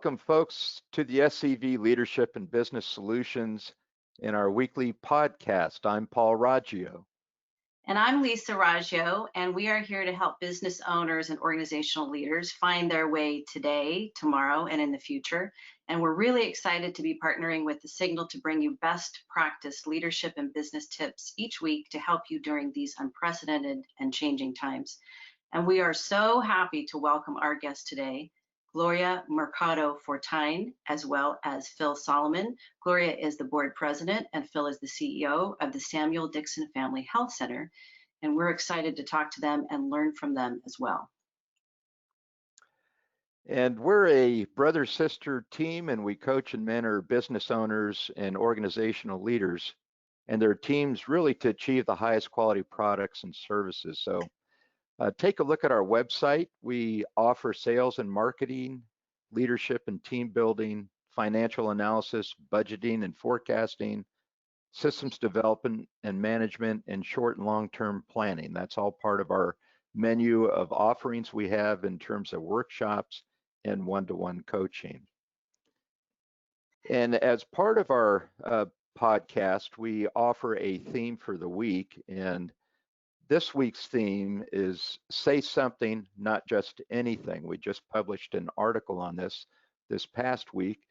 Welcome, folks, to the SCV Leadership and Business Solutions in our weekly podcast. I'm Paul Raggio. And I'm Lisa Raggio, and we are here to help business owners and organizational leaders find their way today, tomorrow, and in the future. And we're really excited to be partnering with The Signal to bring you best practice leadership and business tips each week to help you during these unprecedented and changing times. And we are so happy to welcome our guest today, Gloria Mercado Fortine, as well as Phil Solomon. Gloria is the board president and Phil is the CEO of the Samuel Dixon Family Health Center. And we're excited to talk to them and learn from them as well. And we're a brother-sister team, and we coach and mentor business owners and organizational leaders and their teams really to achieve the highest quality products and services. So take a look at our website. We offer sales and marketing, leadership and team building, financial analysis, budgeting and forecasting, systems development and management, and short and long-term planning. That's all part of our menu of offerings we have in terms of workshops and one-to-one coaching. And as part of our podcast, we offer a theme for the week, and this week's theme is Say Something, Not Just Anything. We just published an article on this past week,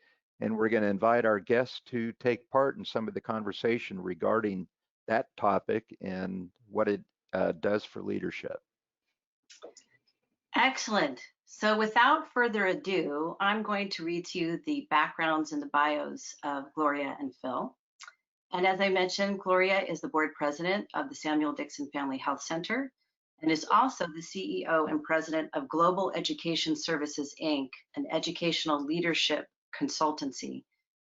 and we're going to invite our guests to take part in some of the conversation regarding that topic and what it does for leadership. Excellent. So without further ado, I'm going to read to you the backgrounds and the bios of Gloria and Phil. And as I mentioned, Gloria is the board president of the Samuel Dixon Family Health Center and is also the CEO and president of Global Education Services, Inc., an educational leadership consultancy.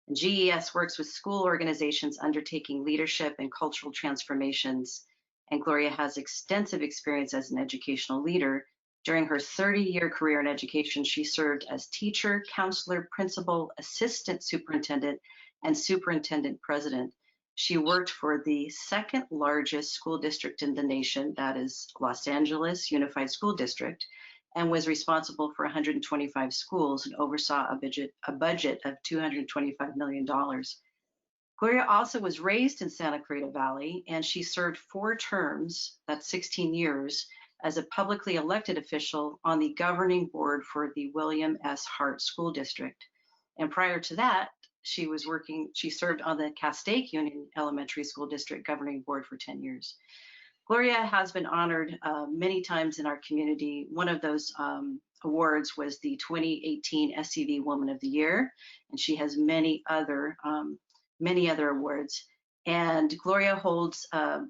And GES works with school organizations undertaking leadership and cultural transformations. And Gloria has extensive experience as an educational leader. During her 30-year career in education, she served as teacher, counselor, principal, assistant superintendent, and superintendent president. She worked for the second largest school district in the nation, that is Los Angeles Unified School District, and was responsible for 125 schools and oversaw a budget of $225 million. Gloria also was raised in Santa Clarita Valley, and she served 4 terms, that's 16 years, as a publicly elected official on the governing board for the William S. Hart School District. And prior to that, she served on the Castaic Union Elementary School District Governing Board for 10 years. Gloria has been honored many times in our community. One of those awards was the 2018 SCV Woman of the Year, and she has many other awards. And Gloria holds a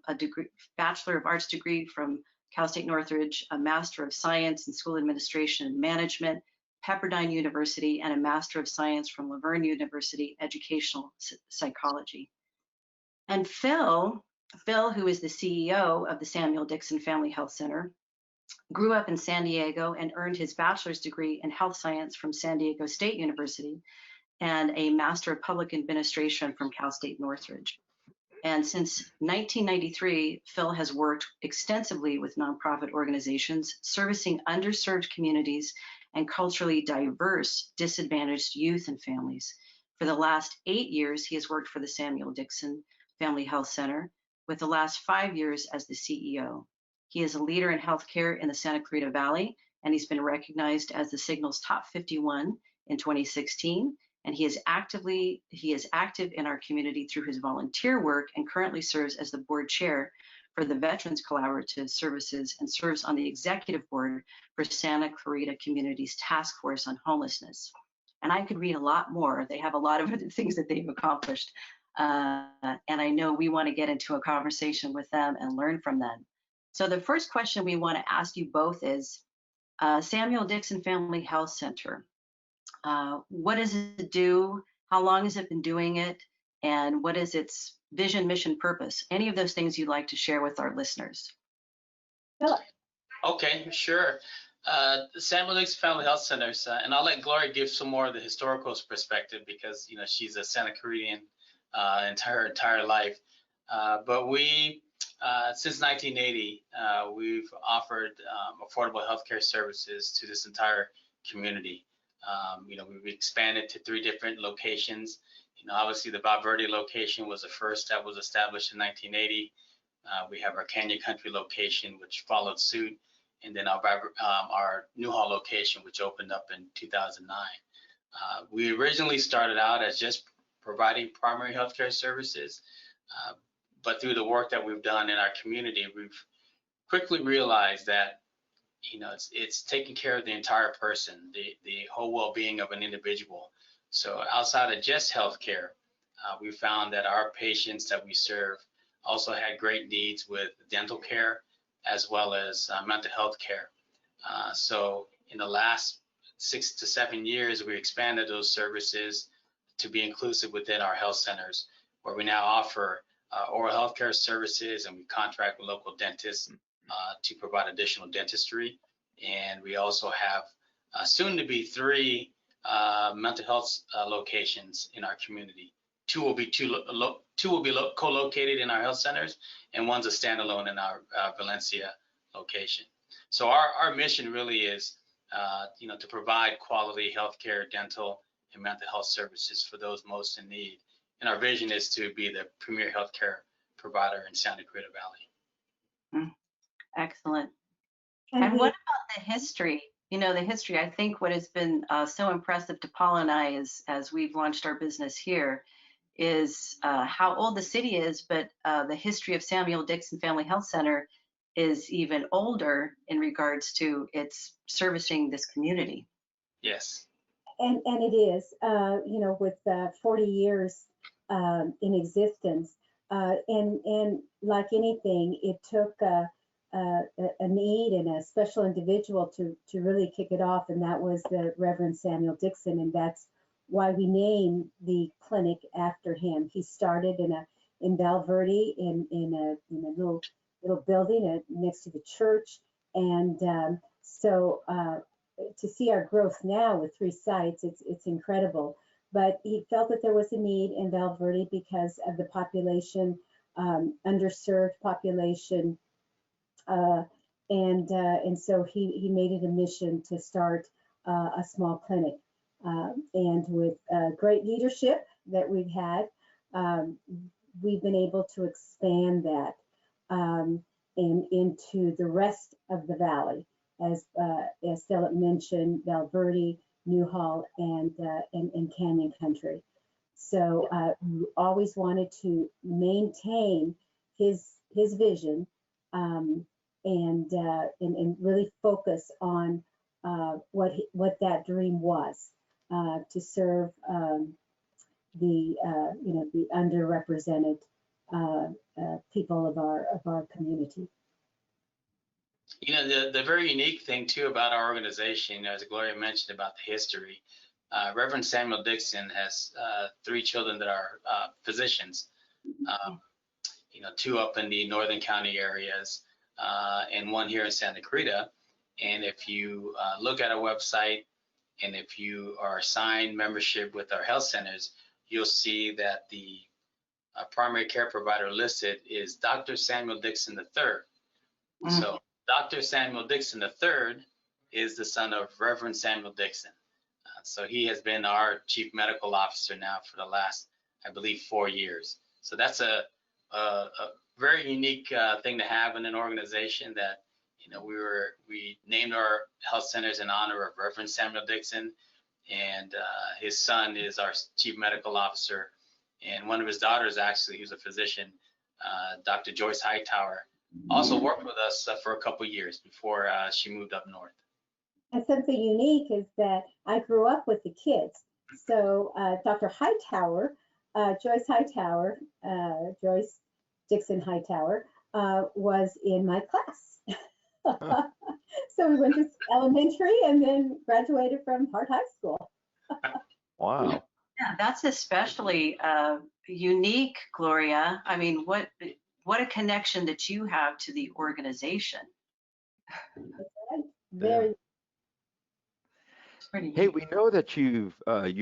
Bachelor of Arts degree from Cal State Northridge, a Master of Science in School Administration and Management, Pepperdine University, and a Master of Science from Laverne University, Educational Psychology. And Phil, who is the CEO of the Samuel Dixon Family Health Center, grew up in San Diego and earned his bachelor's degree in health science from San Diego State University and a Master of Public Administration from Cal State Northridge. And since 1993, Phil has worked extensively with nonprofit organizations servicing underserved communities and culturally diverse disadvantaged youth and families. For the last 8 years, he has worked for the Samuel Dixon Family Health Center, with the last 5 years as the CEO. He is a leader in healthcare in the Santa Clarita Valley, and he's been recognized as the Signal's Top 51 in 2016. And he is active in our community through his volunteer work and currently serves as the board chair for the Veterans Collaborative Services and serves on the executive board for Santa Clarita Community's Task Force on Homelessness. And I could read a lot more. They have a lot of other things that they've accomplished. And I know we want to get into a conversation with them and learn from them. So the first question we want to ask you both is, Samuel Dixon Family Health Center, what does it do? How long has it been doing it? And what is its vision, mission, purpose? Any of those things you'd like to share with our listeners? Philip. Okay, sure. The Samuel Dixon Family Health Center, and I'll let Gloria give some more of the historical perspective because she's a Santa Claritian entire life. But we, since 1980, we've offered affordable healthcare services to this entire community. We've expanded to 3 different locations. Obviously the Valverde location was the first that was established in 1980. We have our Canyon Country location, which followed suit, and then our Newhall location, which opened up in 2009. We originally started out as just providing primary healthcare services, but through the work that we've done in our community, we've quickly realized that it's taking care of the entire person, the whole well-being of an individual. So outside of just healthcare, we found that our patients that we serve also had great needs with dental care as well as mental health care. So in the last 6 to 7 years, we expanded those services to be inclusive within our health centers, where we now offer oral health care services, and we contract with local dentists to provide additional dentistry. And we also have soon to be 3 mental health locations in our community. Two will be co-located in our health centers, and one's a standalone in our Valencia location. So our mission really is, to provide quality healthcare, dental, and mental health services for those most in need. And our vision is to be the premier healthcare provider in Santa Clarita Valley. Excellent. And what about the history? The history, I think what has been so impressive to Paul and I as we've launched our business here is how old the city is, but the history of Samuel Dixon Family Health Center is even older in regards to its servicing this community. Yes. And it is, with 40 years in existence, and like anything, it took a need and a special individual to really kick it off, and that was the Reverend Samuel Dixon, and that's why we named the clinic after him. He started in Valverde in a little building next to the church, and so to see our growth now with 3 sites, it's incredible. But he felt that there was a need in Valverde because of the population, underserved population. And so he made it a mission to start a small clinic. And with great leadership that we've had, we've been able to expand that and into the rest of the valley, as Philip mentioned, Valverde, Newhall, and Canyon Country. So we always wanted to maintain his vision. And really focus on what that dream was, to serve the underrepresented people of our community. The very unique thing too about our organization, as Gloria mentioned about the history, Reverend Samuel Dixon has 3 children that are physicians. 2 up in the Northern County areas, and 1 here in Santa Clarita. And if you look at our website, and if you are assigned membership with our health centers, you'll see that the primary care provider listed is Dr. Samuel Dixon III. So Dr. Samuel Dixon III is the son of Reverend Samuel Dixon. So he has been our chief medical officer now for the last, I believe, 4 years. So that's a very unique thing to have in an organization that, we named our health centers in honor of Reverend Samuel Dixon, and his son is our chief medical officer, and one of his daughters, actually, who's a physician, Dr. Joyce Hightower, also worked with us for a couple years before she moved up north. And something unique is that I grew up with the kids. So Dr. Hightower, Joyce Hightower, Joyce Dixon Hightower, was in my class. So we went to elementary and then graduated from Hart High School. Wow. Yeah, that's especially unique, Gloria. I mean, what a connection that you have to the organization. That's right. Very. Hey, we know that you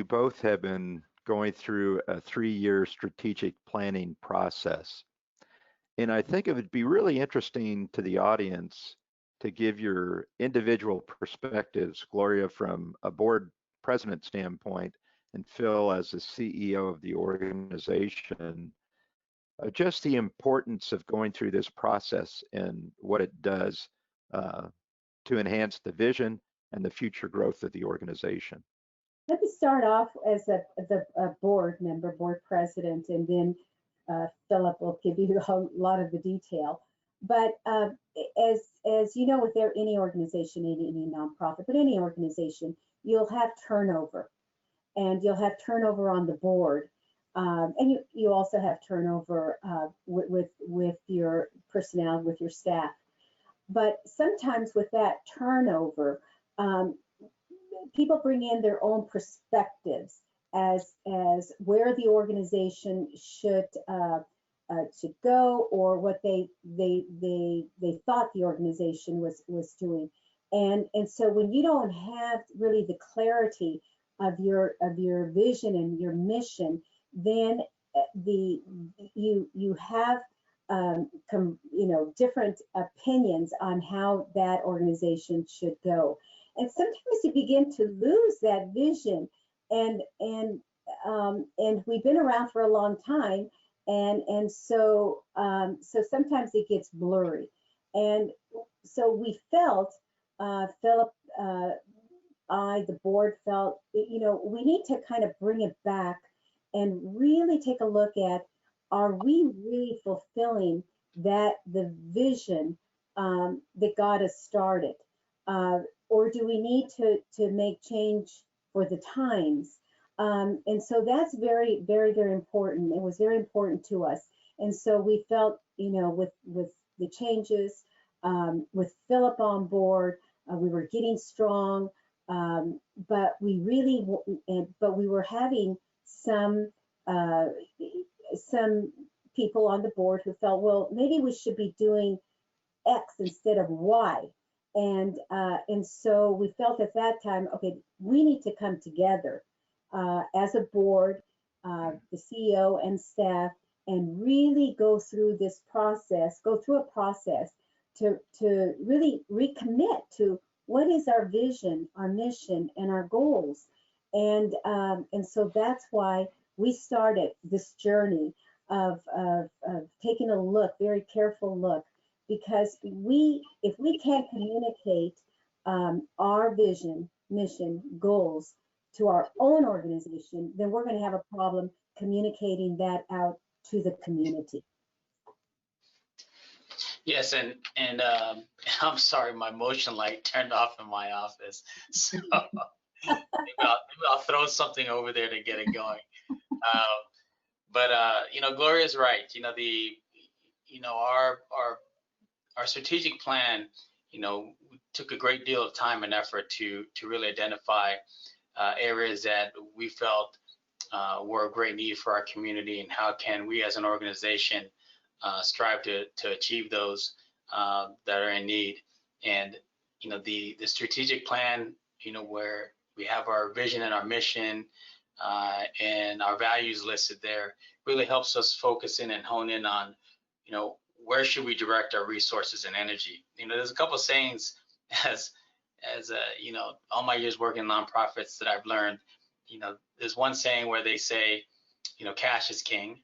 both have been going through a 3-year strategic planning process. And I think it would be really interesting to the audience to give your individual perspectives, Gloria, from a board president standpoint, and Phil as the CEO of the organization, just the importance of going through this process and what it does to enhance the vision and the future growth of the organization. Let me start off as a board member, board president, and then Philip will give you a lot of the detail. But as you know, with any organization, any nonprofit, but any organization, you'll have turnover, and you'll have turnover on the board, and you also have turnover with your personnel, with your staff. But sometimes with that turnover, people bring in their own perspectives as where the organization should go, or what they thought the organization was doing. And so when you don't have really the clarity of your vision and your mission, then you have different opinions on how that organization should go. And sometimes you begin to lose that vision, and we've been around for a long time, and so sometimes it gets blurry. And so we felt, Philip, the board felt, we need to kind of bring it back and really take a look at, are we really fulfilling the vision that God has started? Or do we need to make change for the times? And so that's very, very, very important. It was very important to us. And so we felt, with the changes, with Philip on board, we were getting strong, but we were having some people on the board who felt, well, maybe we should be doing X instead of Y. And so we felt at that time, okay, we need to come together as a board, the CEO and staff, and really go through a process to really recommit to what is our vision, our mission, and our goals. And so that's why we started this journey of taking a look, very careful look, because if we can't communicate our vision, mission, goals to our own organization, then we're going to have a problem communicating that out to the community. Yes, and I'm sorry, my motion light turned off in my office, so maybe I'll throw something over there to get it going. But Gloria's right. Our strategic plan, we took a great deal of time and effort to really identify areas that we felt were a great need for our community, and how can we as an organization strive to achieve those that are in need. And the strategic plan, where we have our vision and our mission and our values listed there, really helps us focus in and hone in on where should we direct our resources and energy. There's a couple of sayings as all my years working in nonprofits that I've learned. There's one saying where they say, cash is king.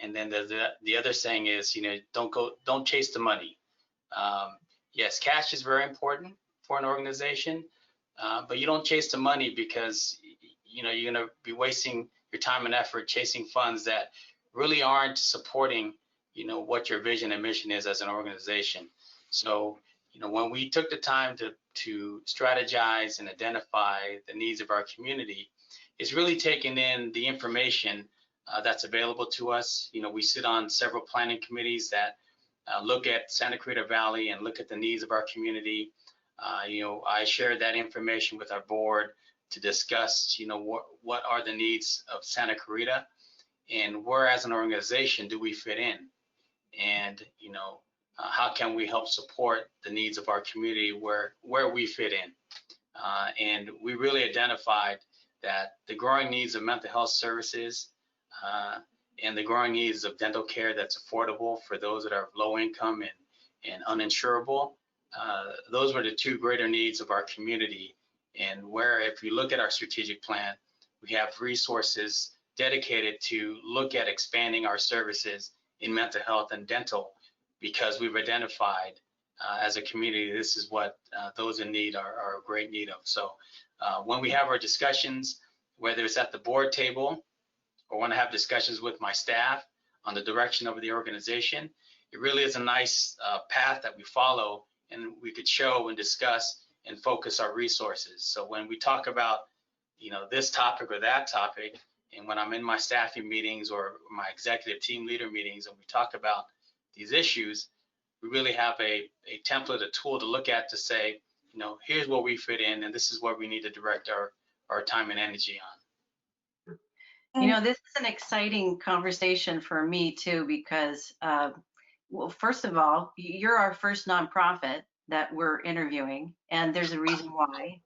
And then the other saying is, don't chase the money. Yes, cash is very important for an organization, but you don't chase the money, because you're going to be wasting your time and effort chasing funds that really aren't supporting, what your vision and mission is as an organization. So, when we took the time to strategize and identify the needs of our community, it's really taking in the information that's available to us. We sit on several planning committees that look at Santa Clarita Valley and look at the needs of our community. I shared that information with our board to discuss, what are the needs of Santa Clarita, and where as an organization do we fit in, and how can we help support the needs of our community where we fit in. And we really identified that the growing needs of mental health services and the growing needs of dental care that's affordable for those that are low income and uninsurable, those were the two greater needs of our community. And where if you look at our strategic plan, we have resources dedicated to look at expanding our services in mental health and dental, because we've identified as a community, this is what those in need are a great need of. So when we have our discussions, whether it's at the board table or when I have discussions with my staff on the direction of the organization, it really is a nice path that we follow, and we could show and discuss and focus our resources. So when we talk about, this topic or that topic, and when I'm in my staffing meetings or my executive team leader meetings, and we talk about these issues, we really have a template, a tool to look at to say, here's where we fit in, and this is where we need to direct our time and energy on. This is an exciting conversation for me too, because, well, first of all, you're our first nonprofit that we're interviewing, and there's a reason why.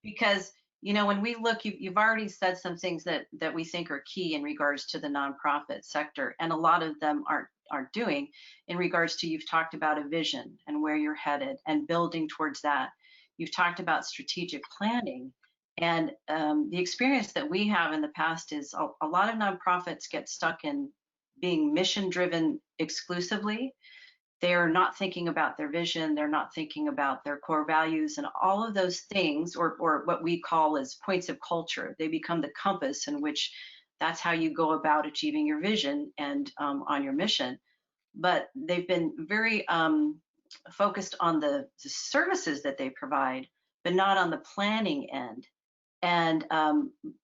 Because, when we look, you've already said some things that we think are key in regards to the nonprofit sector, and a lot of them aren't doing in regards to, you've talked about a vision and where you're headed and building towards that. You've talked about strategic planning. And the experience that we have in the past is a lot of nonprofits get stuck in being mission driven exclusively. They're not thinking about their vision. They're not thinking about their core values and all of those things, or what we call as points of culture. They become the compass in which that's how you go about achieving your vision and on your mission. But they've been very focused on the services that they provide, but not on the planning end. And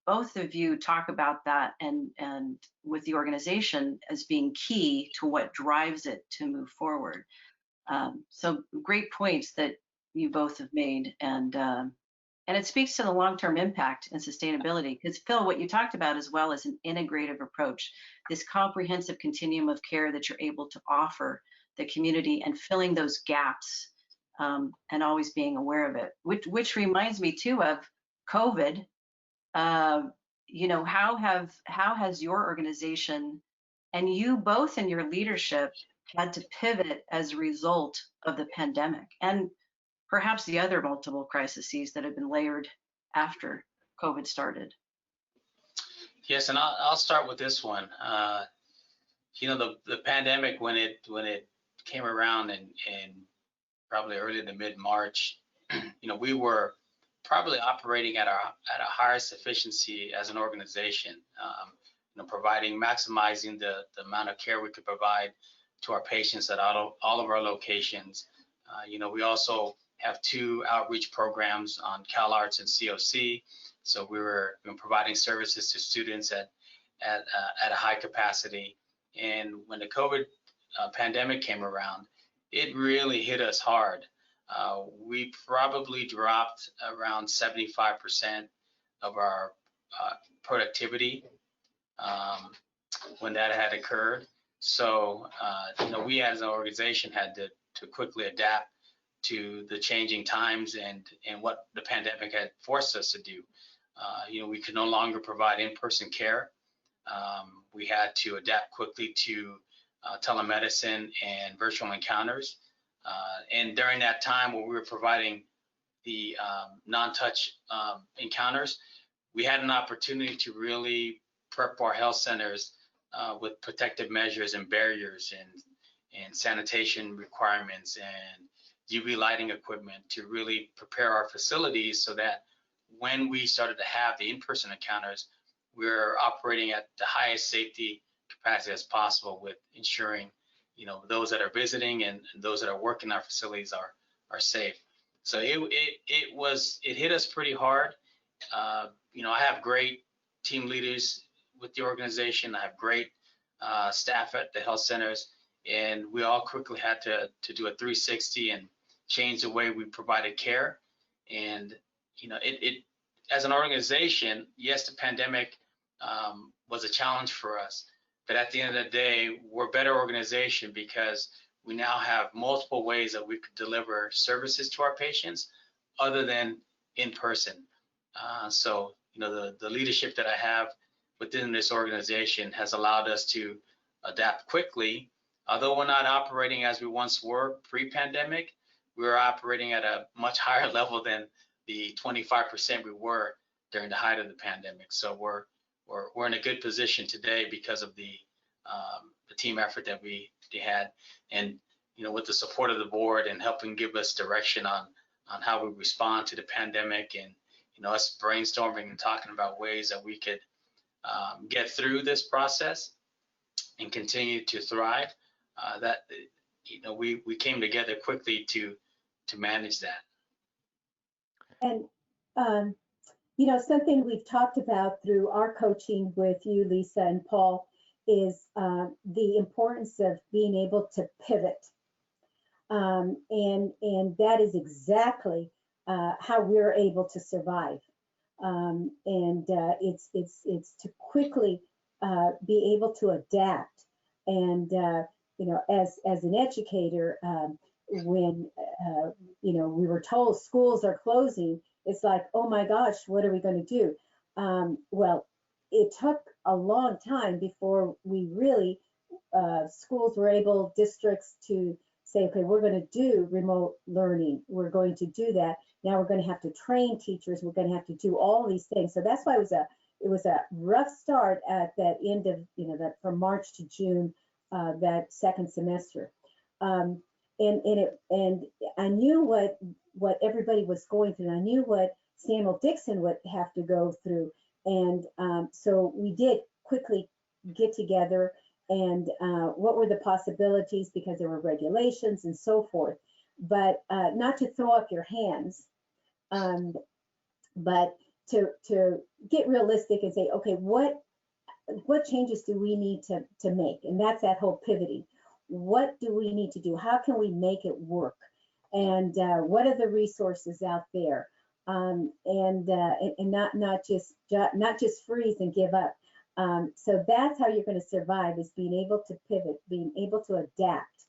both of you talk about that and with the organization as being key to what drives it to move forward. So great points that you both have made, and it speaks to the long-term impact and sustainability. Because Phil, what you talked about as well is an integrative approach, this comprehensive continuum of care that you're able to offer the community and filling those gaps and always being aware of it. Which reminds me too of COVID. How has your organization and you both in your leadership had to pivot as a result of the pandemic and perhaps the other multiple crises that have been layered after COVID started? Yes, and I'll start with this one. The pandemic, when it came around in probably early to mid-March, we were probably operating at a highest efficiency as an organization, maximizing the amount of care we could provide to our patients at all of our locations. We also have 2 outreach programs on CalArts and COC, so we were providing services to students at a high capacity. And when the COVID pandemic came around, it really hit us hard. We probably dropped around 75% of our productivity when that had occurred. So, we as an organization had to quickly adapt to the changing times and what the pandemic had forced us to do. We could no longer provide in-person care. We had to adapt quickly to telemedicine and virtual encounters. And during that time when we were providing the non-touch encounters, we had an opportunity to really prep our health centers with protective measures and barriers and sanitation requirements and UV lighting equipment to really prepare our facilities so that when we started to have the in-person encounters, we're operating at the highest safety capacity as possible, with ensuring those that are visiting and those that are working in our facilities are safe. So it hit us pretty hard. I have great team leaders with the organization. I have great staff at the health centers, and we all quickly had to do a 360 and change the way we provided care. And it as an organization, yes, the pandemic was a challenge for us. But at the end of the day, we're a better organization because we now have multiple ways that we could deliver services to our patients other than in person. So, the leadership that I have within this organization has allowed us to adapt quickly. Although we're not operating as we once were pre-pandemic, we were operating at a much higher level than the 25% we were during the height of the pandemic. So we're in a good position today because of the team effort that we had, and with the support of the board and helping give us direction on how we respond to the pandemic, and us brainstorming and talking about ways that we could get through this process and continue to thrive. That we came together quickly to manage that. And something we've talked about through our coaching with you, Lisa and Paul, is the importance of being able to pivot. And that is exactly how we're able to survive. It's to quickly be able to adapt. And as an educator, when we were told schools are closing, it's like, oh my gosh, what are we going to do? Well, it took a long time before we really schools were able, districts, to say, okay, we're going to do remote learning. We're going to do that. Now we're going to have to train teachers. We're going to have to do all these things. So that's why it was a rough start at that end of, that from March to June, that second semester. And I knew what everybody was going through. And I knew what Samuel Dixon would have to go through. And so we did quickly get together and what were the possibilities, because there were regulations and so forth, but not to throw up your hands, but to get realistic and say, okay, what changes do we need to make? And that's that whole pivoting. What do we need to do? How can we make it work? And what are the resources out there? And not just freeze and give up. So that's how you're going to survive, is being able to pivot, being able to adapt,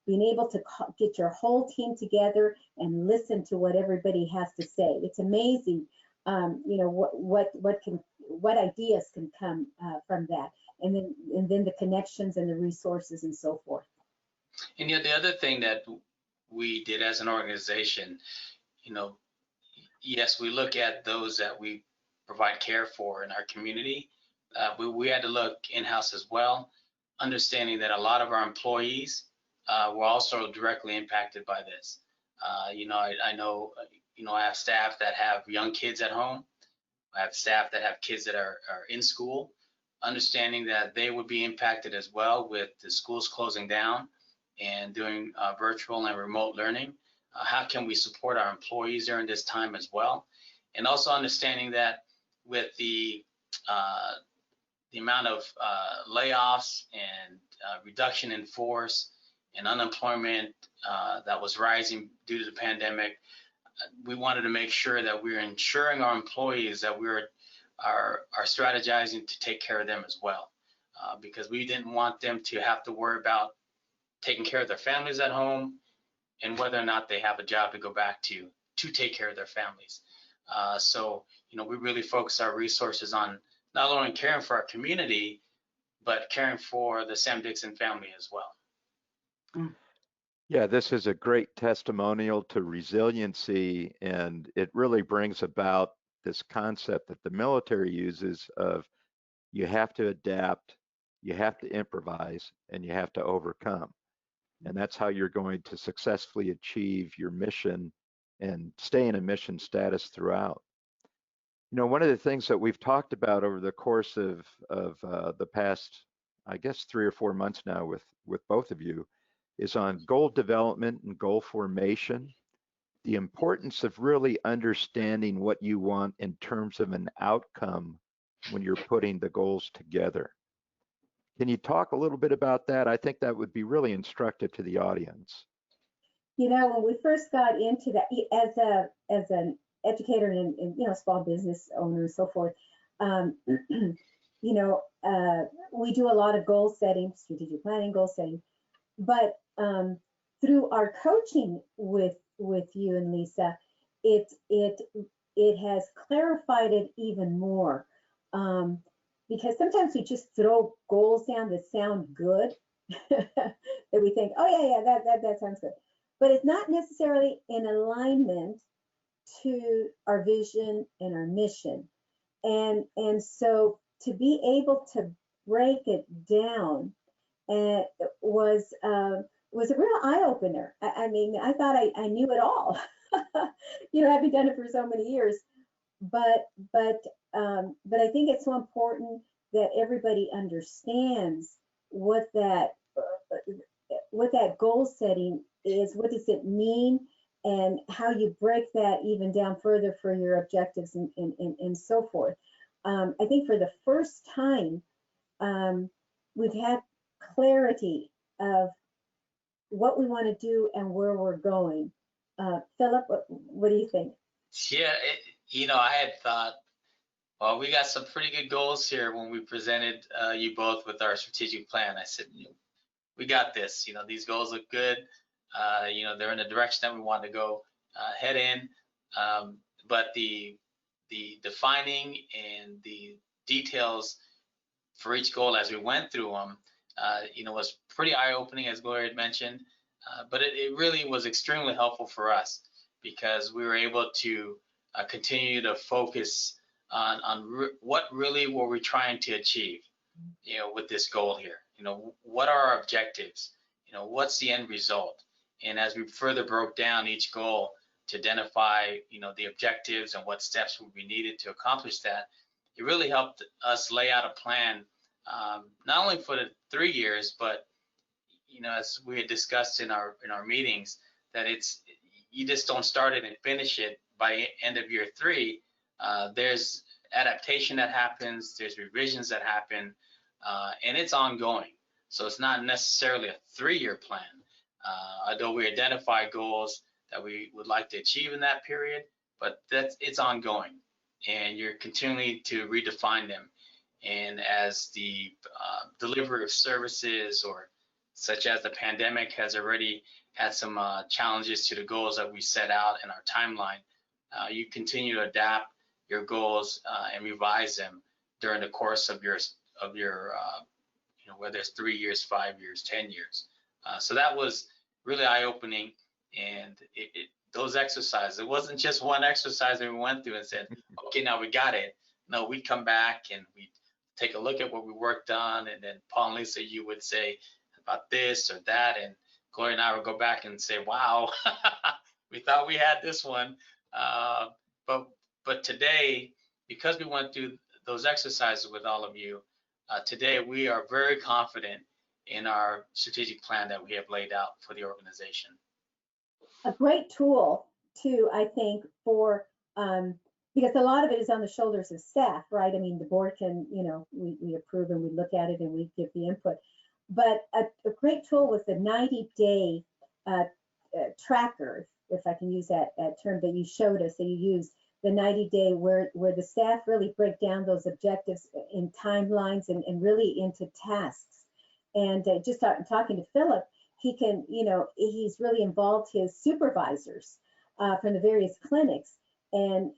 being able to get your whole team together and listen to what everybody has to say. It's amazing, what ideas can come from that, and then the connections and the resources and so forth. And yet the other thing that we did as an organization, yes, we look at those that we provide care for in our community. We had to look in-house as well, understanding that a lot of our employees were also directly impacted by this. I know, I have staff that have young kids at home. I have staff that have kids that are in school, understanding that they would be impacted as well with the schools closing down and doing virtual and remote learning. How can we support our employees during this time as well? And also understanding that with the amount of layoffs and reduction in force and unemployment that was rising due to the pandemic, we wanted to make sure that we're ensuring our employees that we're strategizing to take care of them as well, because we didn't want them to have to worry about taking care of their families at home and whether or not they have a job to go back to take care of their families. So we really focus our resources on not only caring for our community, but caring for the Sam Dixon family as well. Yeah, this is a great testimonial to resiliency, and it really brings about this concept that the military uses of you have to adapt, you have to improvise, and you have to overcome. And that's how you're going to successfully achieve your mission and stay in a mission status throughout. One of the things that we've talked about over the course of the past, I guess, 3 or 4 months now with both of you, is on goal development and goal formation, the importance of really understanding what you want in terms of an outcome when you're putting the goals together. Can you talk a little bit about that? I think that would be really instructive to the audience. When we first got into that, as an educator and small business owner and so forth, we do a lot of goal setting, strategic planning, goal setting, but through our coaching with you and Lisa, it has clarified it even more, because sometimes we just throw goals down that sound good, that we think, oh yeah, that sounds good, but it's not necessarily in alignment to our vision and our mission. And so to be able to break it down was a real eye opener. I mean, I thought I knew it all, having done it for so many years. But I think it's so important that everybody understands what that goal setting is. What does it mean? And how you break that even down further for your objectives and so forth. I think for the first time, we've had clarity of what we want to do and where we're going. Philip, what do you think? Yeah, I had thought, well, we got some pretty good goals here when we presented you both with our strategic plan. I said, we got this. These goals look good. They're in the direction that we want to go head in. But the defining and the details for each goal as we went through them, was pretty eye-opening, as Gloria had mentioned. But it really was extremely helpful for us because we were able to continue to focus on what really were we trying to achieve, with this goal here. What are our objectives? What's the end result? And as we further broke down each goal to identify, the objectives and what steps would be needed to accomplish that, it really helped us lay out a plan, not only for the 3 years, but as we had discussed in our meetings, that you just don't start it and finish it by end of year 3. There's adaptation that happens, there's revisions that happen, and it's ongoing. So it's not necessarily a 3-year plan. Although we identify goals that we would like to achieve in that period, but it's ongoing, and you're continuing to redefine them. And as the delivery of services, or such as the pandemic has already had some challenges to the goals that we set out in our timeline, you continue to adapt your goals and revise them during the course of your whether it's 3 years, 5 years, 10 years. So that was really eye-opening, and those exercises, it wasn't just one exercise that we went through and said, okay, now we got it. No, we'd come back and we'd take a look at what we worked on, and then Paul and Lisa, you would say about this or that, and Gloria and I would go back and say, wow, we thought we had this one. But today, because we went through those exercises with all of you, today we are very confident in our strategic plan that we have laid out for the organization. A great tool too, I think, for because a lot of it is on the shoulders of staff, right? I mean, the board can, we approve and we look at it and we give the input. But a great tool was the 90-day tracker, if I can use that term that you showed us, that you used, the 90-day where the staff really break down those objectives in timelines and really into tasks. And just talking to Philip, he can, he's really involved his supervisors from the various clinics and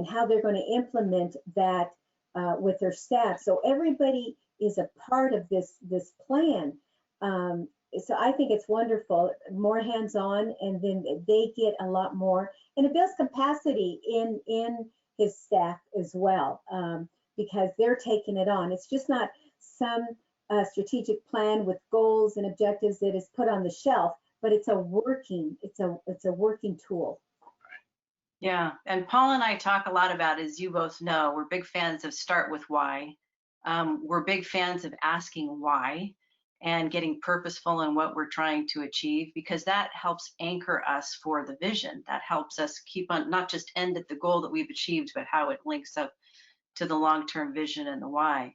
how they're going to implement that with their staff. So everybody is a part of this plan. So I think it's wonderful, more hands-on, and then they get a lot more, and it builds capacity in his staff as well, because they're taking it on. It's just not some strategic plan with goals and objectives that is put on the shelf, but it's a working tool. Yeah, and Paul and I talk a lot about, as you both know, we're big fans of start with why. We're big fans of asking why and getting purposeful in what we're trying to achieve, because that helps anchor us for the vision. That helps us keep on, not just end at the goal that we've achieved, but how it links up to the long-term vision and the why.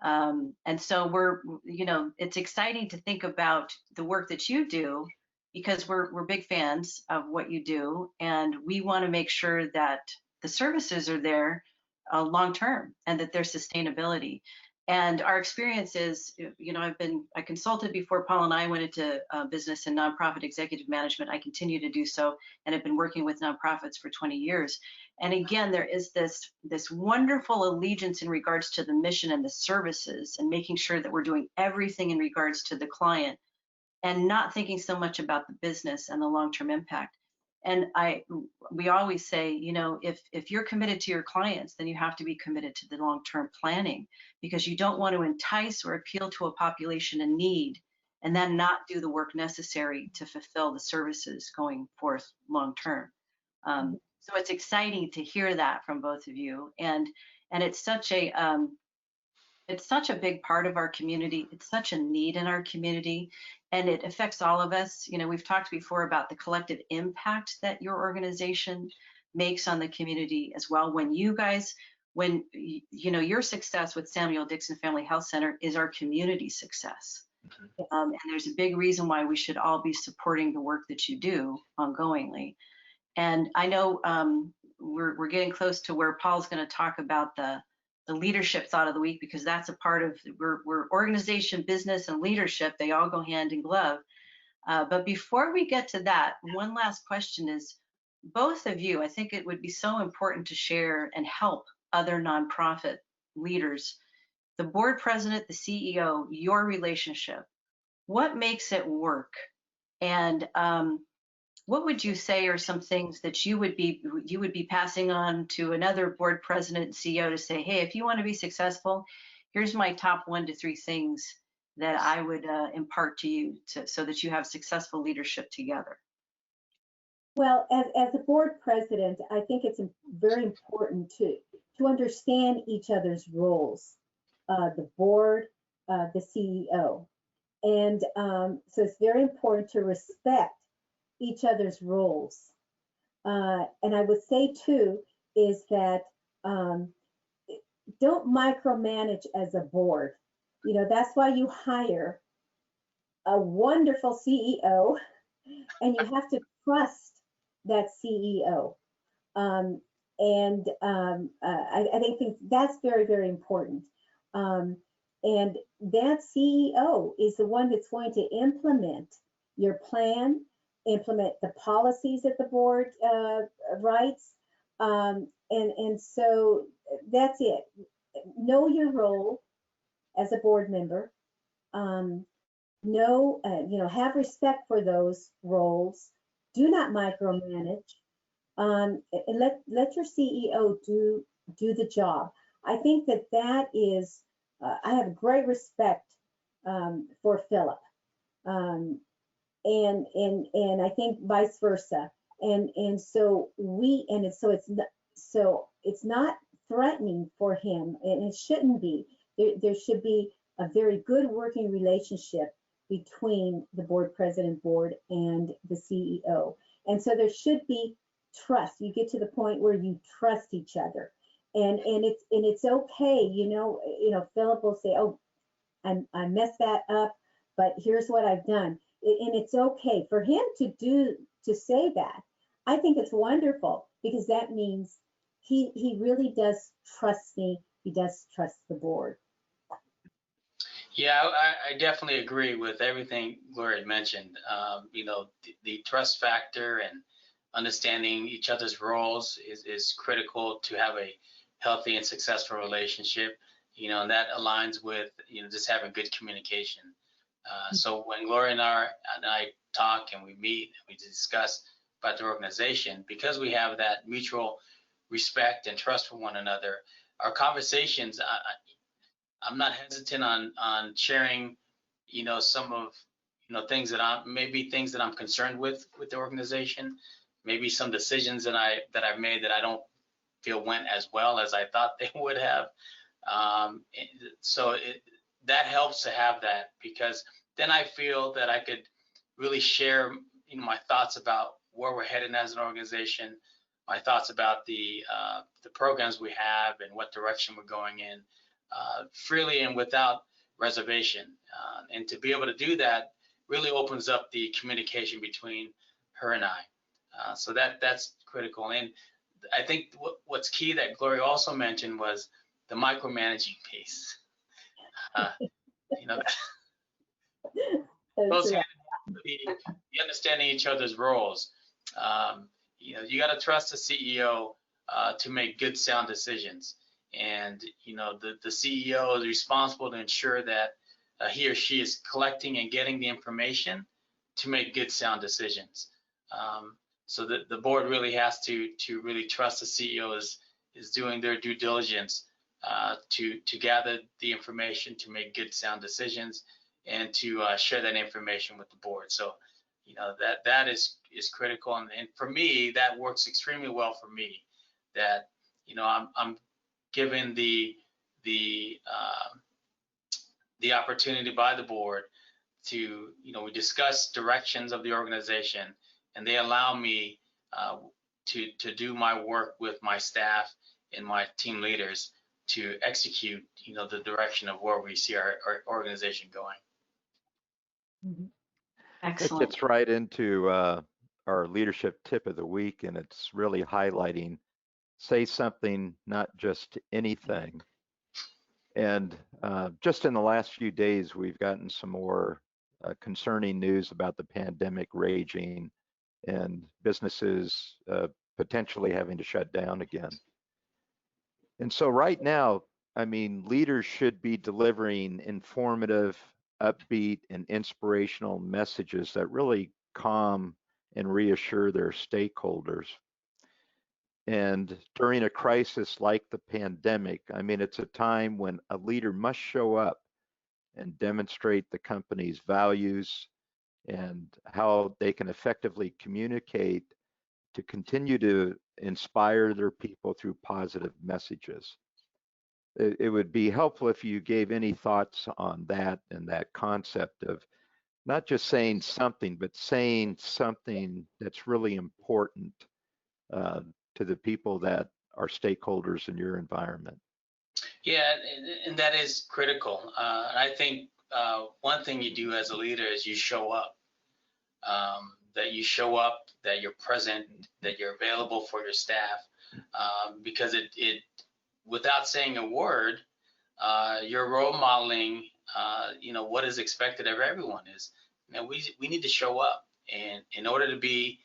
And so it's exciting to think about the work that you do, because we're big fans of what you do, and we want to make sure that the services are there long-term and that there's sustainability. And our experience is, I consulted before Paul and I went into business and nonprofit executive management. I continue to do so, and have been working with nonprofits for 20 years. And again, there is this wonderful allegiance in regards to the mission and the services, and making sure that we're doing everything in regards to the client and not thinking so much about the business and the long-term impact. And we always say, you know, if you're committed to your clients, then you have to be committed to the long-term planning, because you don't want to entice or appeal to a population in need and then not do the work necessary to fulfill the services going forth long-term. So it's exciting to hear that from both of you, and it's such a big part of our community. It's such a need in our community, and it affects all of us. You know, we've talked before about the collective impact that your organization makes on the community as well. When you know, your success with Samuel Dixon Family Health Center is our community success. And there's a big reason why we should all be supporting the work that you do ongoingly. And I know we're getting close to where Paul's going to talk about the leadership thought of the week, because that's a part of, we're organization, business, and leadership. They all go hand in glove. But before we get to that, one last question is, both of you, I think it would be so important to share and help other nonprofit leaders, the board president, the CEO, your relationship. What makes it work? And what would you say are some things that you would be passing on to another board president and CEO to say, hey, if you want to be successful, here's my top 1 to 3 things that I would impart to you so that you have successful leadership together? Well, as a board president, I think it's very important to understand each other's roles, the board, the CEO. And so it's very important to respect each other's roles. And I would say too, is that don't micromanage as a board. You know, that's why you hire a wonderful CEO, and you have to trust that CEO. I think that's very, very important. And that CEO is the one that's going to implement your plan, implement the policies that the board writes. And so that's it. Know your role as a board member. Have respect for those roles. Do not micromanage. And let your CEO do the job. I think that is, I have great respect for Philip. And I think vice versa. And so it's not threatening for him, and it shouldn't be. There should be a very good working relationship between the board president board and the CEO. And so there should be trust. You get to the point where you trust each other. And it's okay, Philip will say, oh, I messed that up, but here's what I've done. And it's okay for him to say that. I think it's wonderful, because that means he really does trust me. He does trust the board. Yeah, I definitely agree with everything Gloria mentioned. The trust factor and understanding each other's roles is critical to have a healthy and successful relationship, and that aligns with, just having good communication. So when Gloria and I talk and we meet, we discuss about the organization, because we have that mutual respect and trust for one another, our conversations, I'm not hesitant on sharing, some of, things that I'm concerned with the organization, maybe some decisions that I've made that I don't feel went as well as I thought they would have. That helps to have that, because then I feel that I could really share, my thoughts about where we're headed as an organization, my thoughts about the programs we have and what direction we're going in, freely and without reservation. And to be able to do that really opens up the communication between her and I. So that's critical. And I think what's key that Gloria also mentioned was the micromanaging piece. Both the understanding each other's roles. You got to trust the CEO to make good, sound decisions. And, the CEO is responsible to ensure that he or she is collecting and getting the information to make good, sound decisions. So the board really has to really trust the CEO is doing their due diligence to gather the information, to make good sound decisions, and to share that information with the board. So that is critical, and for me that works extremely well for me. That I'm given the opportunity by the board to we discuss directions of the organization, and they allow me to do my work with my staff and my team leaders to execute the direction of where we see our organization going. Mhm. It Excellent. gets right into our leadership tip of the week, and it's really highlighting say something, not just anything. And just in the last few days, we've gotten some more concerning news about the pandemic raging and businesses potentially having to shut down again. And so right now, I mean, leaders should be delivering informative, upbeat, and inspirational messages that really calm and reassure their stakeholders. And during a crisis like the pandemic, I mean, it's a time when a leader must show up and demonstrate the company's values and how they can effectively communicate to continue to inspire their people through positive messages. It would be helpful if you gave any thoughts on that and that concept of not just saying something, but saying something that's really important to the people that are stakeholders in your environment. Yeah, and that is critical. I think one thing you do as a leader is you show up. That you show up, that you're present, that you're available for your staff, because it without saying a word, you're role modeling, what is expected of everyone is, we need to show up, and in order to be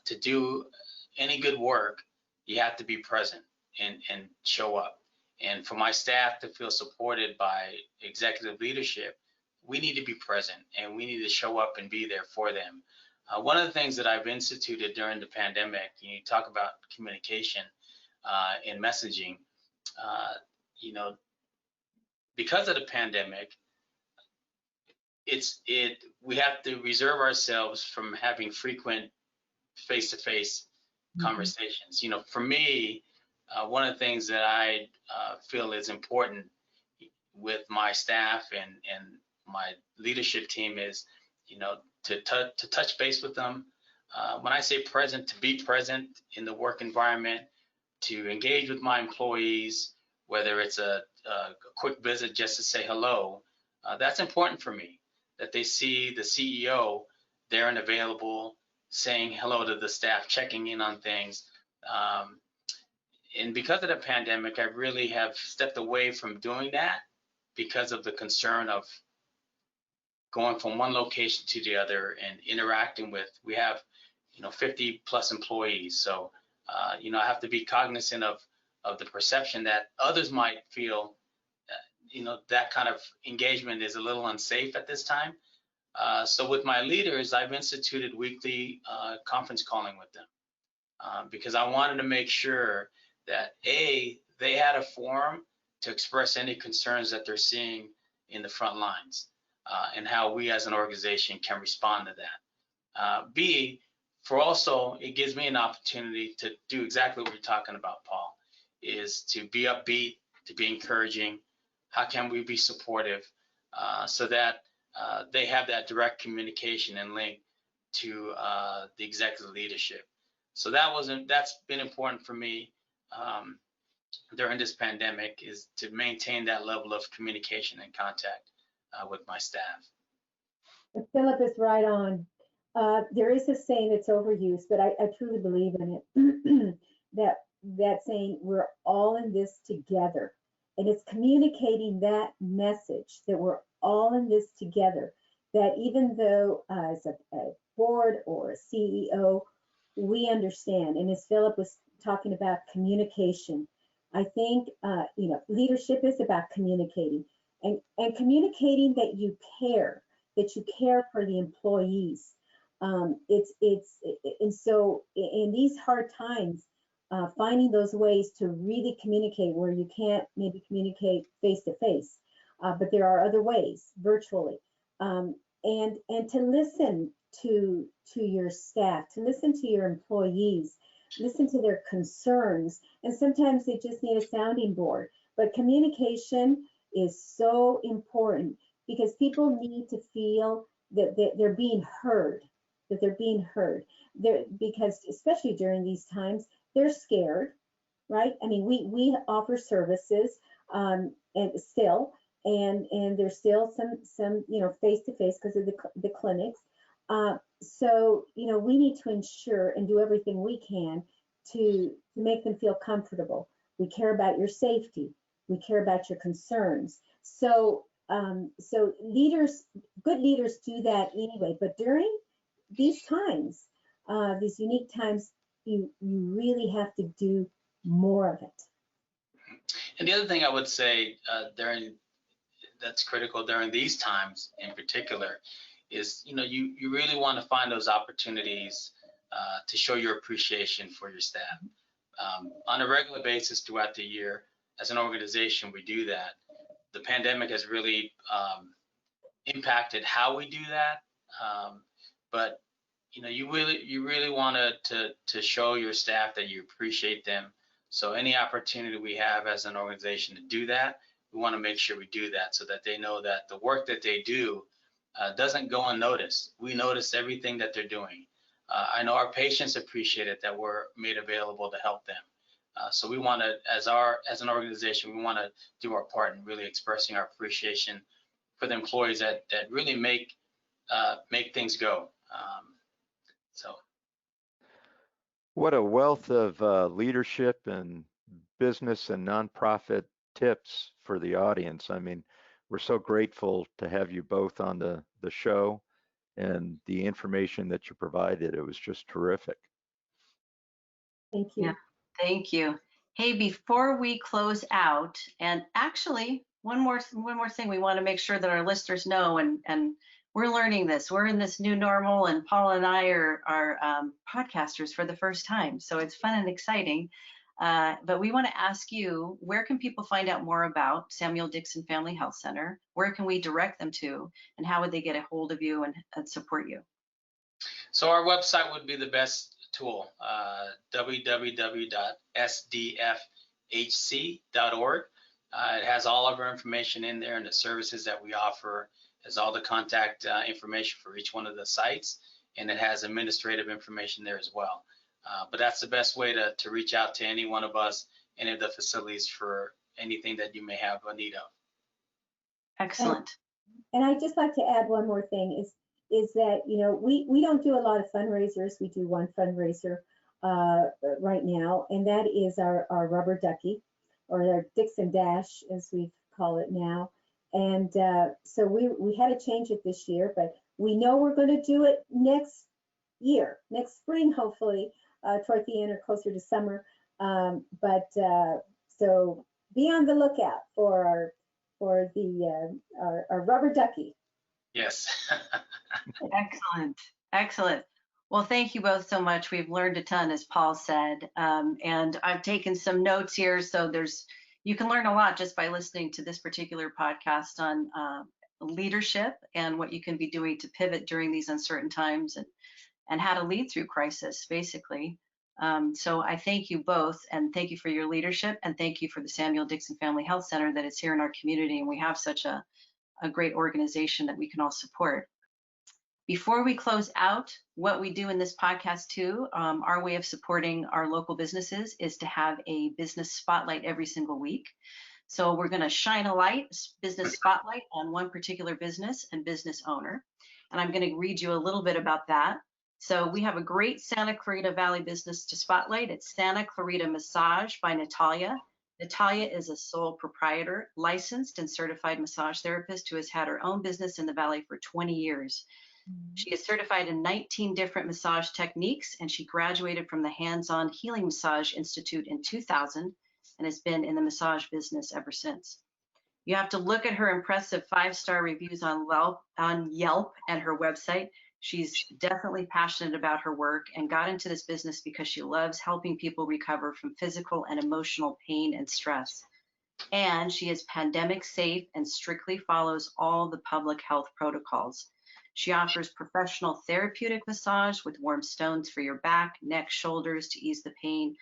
to do any good work, you have to be present and show up. And for my staff to feel supported by executive leadership, we need to be present and we need to show up and be there for them. One of the things that I've instituted during the pandemic, you talk about communication and messaging, because of the pandemic, we have to reserve ourselves from having frequent face-to-face conversations. For me, one of the things that I feel is important with my staff and my leadership team is, to touch base with them. When I say present, to be present in the work environment, to engage with my employees, whether it's a quick visit just to say hello. That's important for me, that they see the CEO there and available, saying hello to the staff, checking in on things. And because of the pandemic, I really have stepped away from doing that because of the concern of going from one location to the other and interacting with, we have 50 plus employees. So I have to be cognizant of the perception that others might feel that kind of engagement is a little unsafe at this time. So with my leaders, I've instituted weekly conference calling with them because I wanted to make sure that they had a forum to express any concerns that they're seeing in the front lines and how we as an organization can respond to that. B, for also, it gives me an opportunity to do exactly what we're talking about, Paul, is to be upbeat, to be encouraging. How can we be supportive so that they have that direct communication and link to the executive leadership. So that's been important for me during this pandemic, is to maintain that level of communication and contact with my staff. Philip is right on. There is a saying that's overused, but I truly believe in it. that saying, we're all in this together. And it's communicating that message that we're all in this together, that even though as a board or a CEO, we understand. And as Philip was talking about communication, I think, leadership is about communicating and communicating that you care for the employees. And so in these hard times, finding those ways to really communicate where you can't maybe communicate face to face, but there are other ways virtually, and to listen to your staff, to listen to your employees, listen to their concerns, and sometimes they just need a sounding board. But communication is so important because people need to feel that they're being heard, that they're being heard. Because especially during these times, they're scared, right? I mean, we offer services, and still, and there's still some face to face because of the clinics. So we need to ensure and do everything we can to make them feel comfortable. We care about your safety. We care about your concerns. So leaders, good leaders do that anyway. But during these times, these unique times, you really have to do more of it. And the other thing I would say that's critical during these times in particular is, you really want to find those opportunities to show your appreciation for your staff. On a regular basis throughout the year, as an organization, we do that. The pandemic has really impacted how we do that, but you really want to show your staff that you appreciate them. So any opportunity we have as an organization to do that, we want to make sure we do that so that they know that the work that they do doesn't go unnoticed. We notice everything that they're doing. I know our patients appreciate it that we're made available to help them. So we want to, as an organization, we want to do our part in really expressing our appreciation for the employees that really make things go. So. What a wealth of leadership and business and nonprofit tips for the audience. I mean, we're so grateful to have you both on the show, and the information that you provided. It was just terrific. Thank you. Yeah, thank you. Hey, before we close out, and actually one more thing we want to make sure that our listeners know, and we're learning this. We're in this new normal, and Paul and I are podcasters for the first time, so it's fun and exciting. But we want to ask you, where can people find out more about Samuel Dixon Family Health Center? Where can we direct them to, and how would they get a hold of you and support you? So our website would be the best tool, www.sdfhc.org. It has all of our information in there and the services that we offer. It has all the contact information for each one of the sites, and it has administrative information there as well. But that's the best way to reach out to any one of us, any of the facilities, for anything that you may have a need of. Excellent. And I'd just like to add one more thing is that, we don't do a lot of fundraisers. We do one fundraiser right now, and that is our rubber ducky, or our Dixon Dash, as we call it now. And so we had to change it this year, but we know we're going to do it next spring, hopefully, toward the end or closer to summer. So be on the lookout for our rubber ducky. Yes. Excellent. Well, thank you both so much. We've learned a ton, as Paul said, and I've taken some notes here. So you can learn a lot just by listening to this particular podcast on leadership and what you can be doing to pivot during these uncertain times, and how to lead through crisis, basically. So I thank you both, and thank you for your leadership, and thank you for the Samuel Dixon Family Health Center that is here in our community, and we have such a great organization that we can all support. Before we close out, what we do in this podcast too, our way of supporting our local businesses is to have a business spotlight every single week. So we're going to shine a business spotlight on one particular business and business owner. And I'm going to read you a little bit about that. So we have a great Santa Clarita Valley business to spotlight. It's Santa Clarita Massage by Natalia. Natalia is a sole proprietor, licensed and certified massage therapist who has had her own business in the Valley for 20 years. She is certified in 19 different massage techniques, and she graduated from the Hands-On Healing Massage Institute in 2000 and has been in the massage business ever since. You have to look at her impressive 5-star reviews on Yelp and her website. She's definitely passionate about her work and got into this business because she loves helping people recover from physical and emotional pain and stress. And she is pandemic safe and strictly follows all the public health protocols. She offers professional therapeutic massage with warm stones for your back, neck, shoulders to ease the pain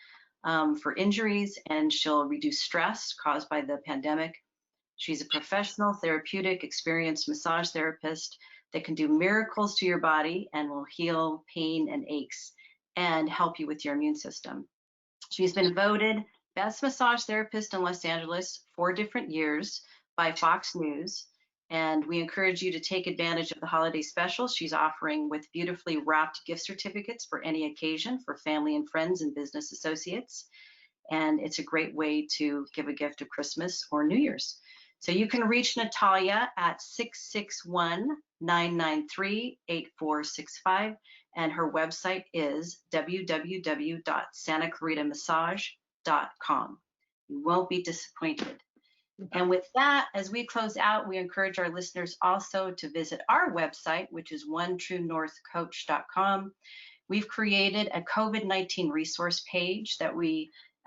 for injuries, and she'll reduce stress caused by the pandemic. She's a professional, therapeutic, experienced massage therapist that can do miracles to your body and will heal pain and aches and help you with your immune system. She's been voted Best Massage Therapist in Los Angeles 4 different years by Fox News. And we encourage you to take advantage of the holiday specials she's offering with beautifully wrapped gift certificates for any occasion for family and friends and business associates. And it's a great way to give a gift of Christmas or New Year's. So you can reach Natalia at 661-993-8465. And her website is www.santaclaritamassage.com. You won't be disappointed. And with that, as we close out, we encourage our listeners also to visit our website, which is onetruenorthcoach.com. We've created a COVID-19 resource page that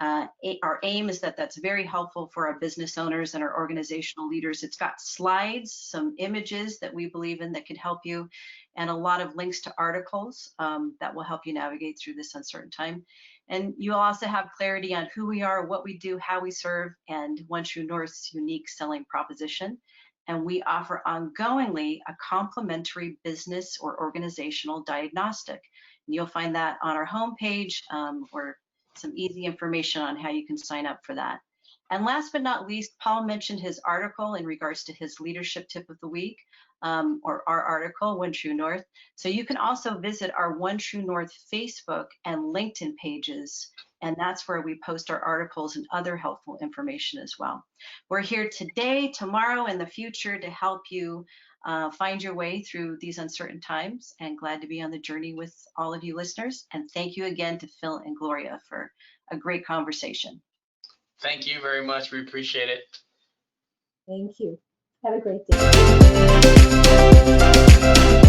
our aim is that that's very helpful for our business owners and our organizational leaders. It's got slides, some images that we believe in that can help you, and a lot of links to articles that will help you navigate through this uncertain time. And you'll also have clarity on who we are, what we do, how we serve, and One True North's unique selling proposition. And we offer ongoingly a complimentary business or organizational diagnostic. And you'll find that on our homepage or some easy information on how you can sign up for that. And last but not least, Paul mentioned his article in regards to his leadership tip of the week, or our article, One True North. So you can also visit our One True North Facebook and LinkedIn pages, and that's where we post our articles and other helpful information as well. We're here today, tomorrow, and the future to help you find your way through these uncertain times, and glad to be on the journey with all of you listeners. And thank you again to Phil and Gloria for a great conversation. Thank you very much. We appreciate it. Thank you. Have a great day.